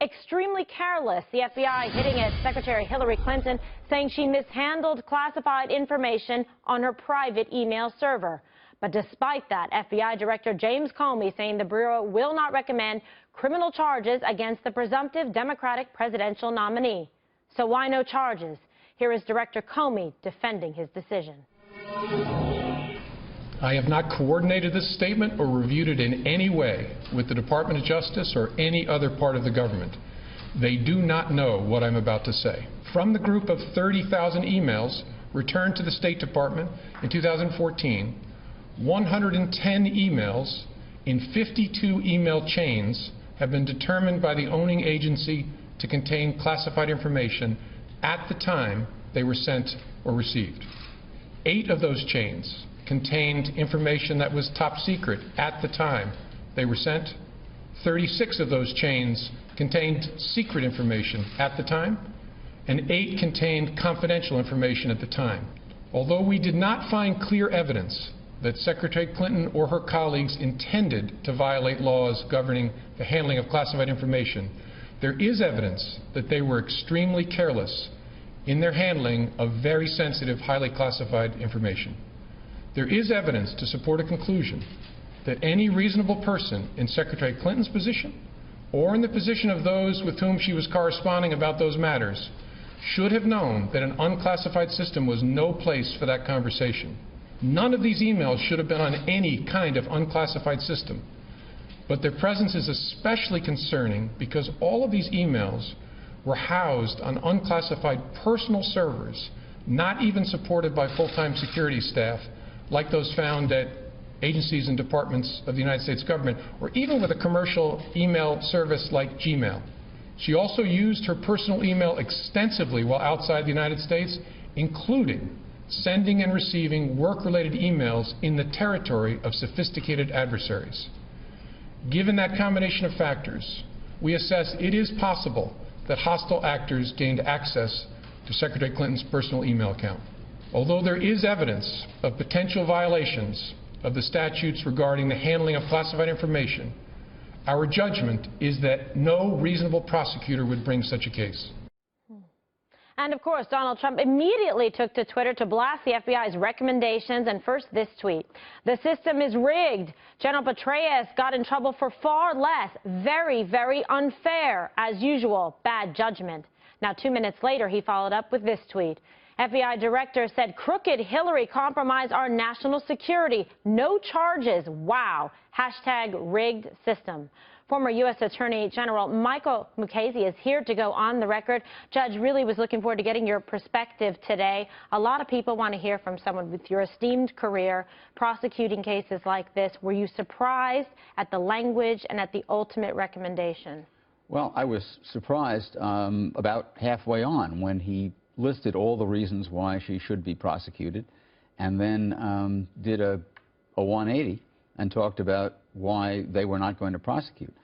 extremely careless. The FBI hitting at Secretary Hillary Clinton, saying she mishandled classified information on her private email server. But despite that, FBI Director James Comey saying the Bureau will not recommend criminal charges against the presumptive Democratic presidential nominee. So why no charges? Here is Director Comey defending his decision. I have not coordinated this statement or reviewed it in any way with the Department of Justice or any other part of the government. They do not know what I'm about to say. From the group of 30,000 emails returned to the State Department in 2014, 110 emails in 52 email chains have been determined by the owning agency to contain classified information at the time they were sent or received. 8 of those chains contained information that was top secret at the time they were sent. 36 of those chains contained secret information at the time, and 8 contained confidential information at the time. Although we did not find clear evidence that Secretary Clinton or her colleagues intended to violate laws governing the handling of classified information, there is evidence that they were extremely careless in their handling of very sensitive, highly classified information. There is evidence to support a conclusion that any reasonable person in Secretary Clinton's position or in the position of those with whom she was corresponding about those matters should have known that an unclassified system was no place for that conversation. None of these emails should have been on any kind of unclassified system. But their presence is especially concerning because all of these emails were housed on unclassified personal servers, not even supported by full-time security staff, like those found at agencies and departments of the United States government, or even with a commercial email service like Gmail. She also used her personal email extensively while outside the United States, including sending and receiving work-related emails in the territory of sophisticated adversaries. Given that combination of factors, we assess it is possible that hostile actors gained access to Secretary Clinton's personal email account. Although there is evidence of potential violations of the statutes regarding the handling of classified information, our judgment is that no reasonable prosecutor would bring such a case. And of course, Donald Trump immediately took to Twitter to blast the FBI's recommendations, and first this tweet. The system is rigged. General Petraeus got in trouble for far less. Very, very unfair. As usual, bad judgment. Now, 2 minutes later, he followed up with this tweet. FBI director said crooked Hillary compromised our national security. No charges. Wow. Hashtag rigged system. Former U.S. Attorney General Michael Mukasey is here to go on the record. Judge, really was looking forward to getting your perspective today. A lot of people want to hear from someone with your esteemed career prosecuting cases like this. Were you surprised at the language and at the ultimate recommendation? Well, I was surprised about halfway on when he listed all the reasons why she should be prosecuted and then did a 180 and talked about why they were not going to prosecute.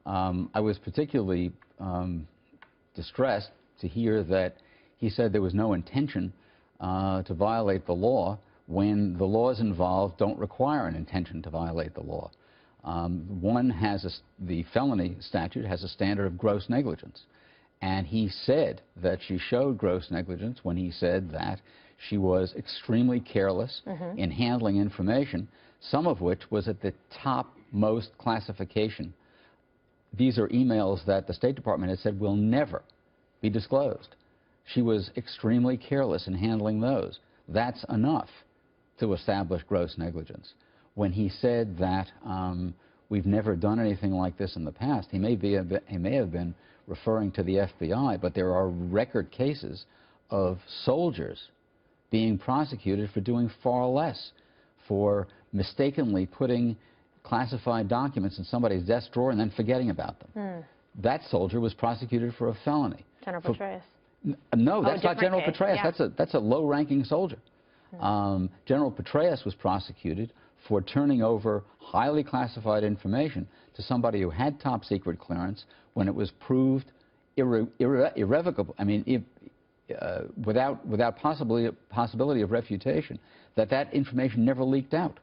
I was particularly distressed to hear that he said there was no intention to violate the law when the laws involved don't require an intention to violate the law. The felony statute has a standard of gross negligence. And he said that she showed gross negligence when he said that she was extremely careless in handling information, some of which was at the topmost classification. These are emails that the State Department has said will never be disclosed. She was extremely careless in handling those. That's enough to establish gross negligence. When he said that we've never done anything like this in the past, he may have been referring to the FBI, but there are record cases of soldiers being prosecuted for doing far less, for mistakenly putting classified documents in somebody's desk drawer and then forgetting about them. That soldier was prosecuted for a felony. General Petraeus? No, that's not General Petraeus. Yeah. That's a low-ranking soldier. General Petraeus was prosecuted for turning over highly classified information to somebody who had top-secret clearance when it was proved irrevocable, I mean, without possibility of refutation, that information never leaked out.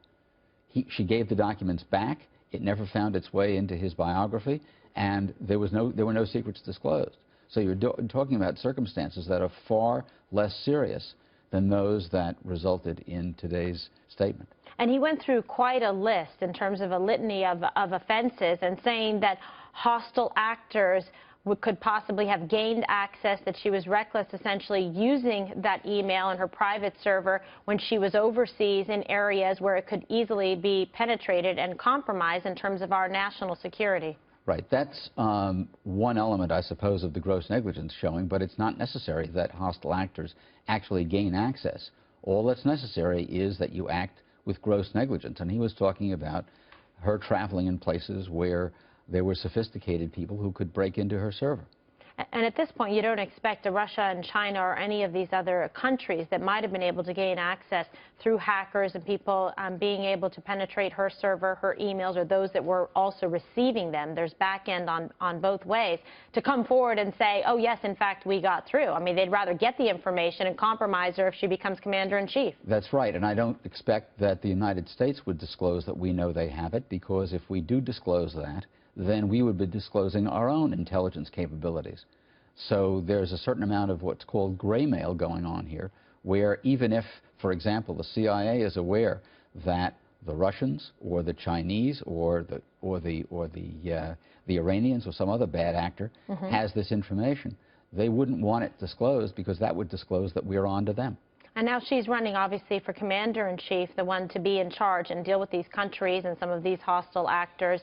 She gave the documents back. It never found its way into his biography, and there were no secrets disclosed. So you're talking about circumstances that are far less serious than those that resulted in today's statement. And he went through quite a list in terms of a litany of offenses, and saying that hostile actors could possibly have gained access, that she was reckless, essentially using that email in her private server when she was overseas in areas where it could easily be penetrated and compromised in terms of our national security. Right. That's one element, I suppose, of the gross negligence showing, but it's not necessary that hostile actors actually gain access. All that's necessary is that you act with gross negligence. And he was talking about her traveling in places where there were sophisticated people who could break into her server. And at this point, you don't expect Russia and China or any of these other countries that might have been able to gain access through hackers and people being able to penetrate her server, her emails, or those that were also receiving them. There's back end on both ways to come forward and say, oh, yes, in fact, we got through. I mean, they'd rather get the information and compromise her if she becomes commander-in-chief. That's right. And I don't expect that the United States would disclose that we know they have it, because if we do disclose that, then we would be disclosing our own intelligence capabilities. So there's a certain amount of what's called gray mail going on here, where even if, for example, the CIA is aware that the Russians or the Chinese or the Iranians or some other bad actor has this information, they wouldn't want it disclosed, because that would disclose that we're on to them. And now she's running, obviously, for commander-in-chief, the one to be in charge and deal with these countries and some of these hostile actors,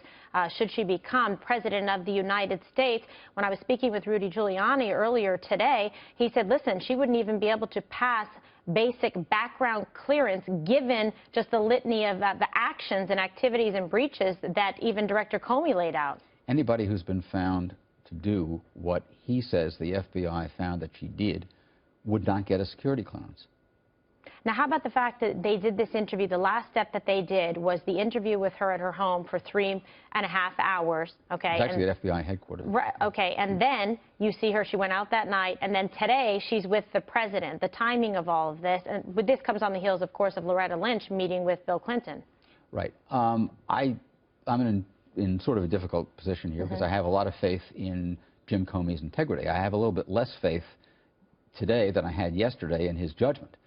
should she become president of the United States. When I was speaking with Rudy Giuliani earlier today, he said, listen, she wouldn't even be able to pass basic background clearance, given just the litany of the actions and activities and breaches that even Director Comey laid out. Anybody who's been found to do what he says the FBI found that she did would not get a security clearance. Now, how about the fact that they did this interview? The last step that they did was the interview with her at her home for 3.5 hours. Okay. It's actually at FBI headquarters. Right. Okay. And then you see her. She went out that night, and then today she's with the president. The timing of all of this, and this comes on the heels, of course, of Loretta Lynch meeting with Bill Clinton. Right. I'm in sort of a difficult position here, because I have a lot of faith in Jim Comey's integrity. I have a little bit less faith today than I had yesterday in his judgment.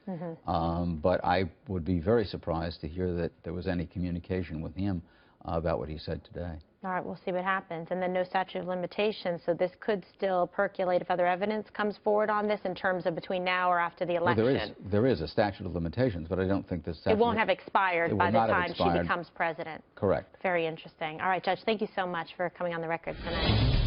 But I would be very surprised to hear that there was any communication with him about what he said today. All right, we'll see what happens. And then no statute of limitations, so this could still percolate if other evidence comes forward on this in terms of between now or after the election. Well, there is a statute of limitations, but I don't think the statute... It won't have expired by the time she becomes president. Correct. Very interesting. All right, Judge, thank you so much for coming on the record tonight.